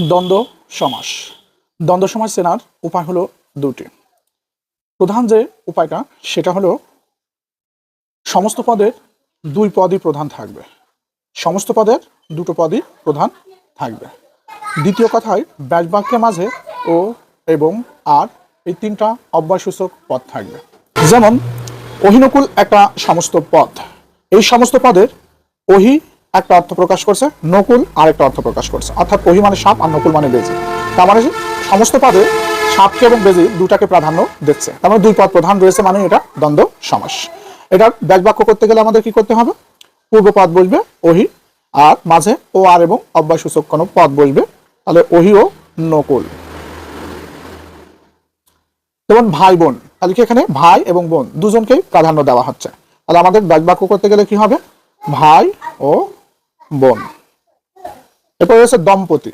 দ্বন্দ্ব সমাস। দ্বন্দ্ব সমাস চেনার উপায় হলো দুটি। প্রধান যে উপায়টা সেটা হলো সমস্ত পদের দুই পদই প্রধান থাকবে, সমস্ত পদের দুটো পদই প্রধান থাকবে। দ্বিতীয় কথায় ব্যাস বাক্যের মাঝে ও এবং আর এই তিনটা অব্যয়সূচক পদ থাকবে। যেমন অহিনকুল একটা সমস্ত পদ, এই সমস্ত পদের অহি একটা অর্থ প্রকাশ করছে, নকুল আরেকটা অর্থ প্রকাশ করছে, অর্থাৎ অহি মানে সাপ আর নকুল মানে বেজি। তার মানে সমস্ত পদে সাপকে এবং বেজি দুটাকে প্রাধান্য দিচ্ছে, তার মানে দুই পদ প্রধান রয়েছে, মানে এটা দ্বন্দ্ব সমাস। এটার ব্যাস বাক্য করতে গেলে আমাদের কি করতে হবে? পূর্বপদ বসবে অহি, আর মাঝে ও আর এবং অব্যয়সূচক কোনো পদ বসবে, তাহলে অহি ও নকুল। যেমন ভাই বোন, তাহলে কি এখানে ভাই এবং বোন দুজনকেই প্রাধান্য দেওয়া হচ্ছে, তাহলে আমাদের ব্যাস বাক্য করতে গেলে কি হবে? ভাই ও বোন। এরপর রয়েছে দম্পতি।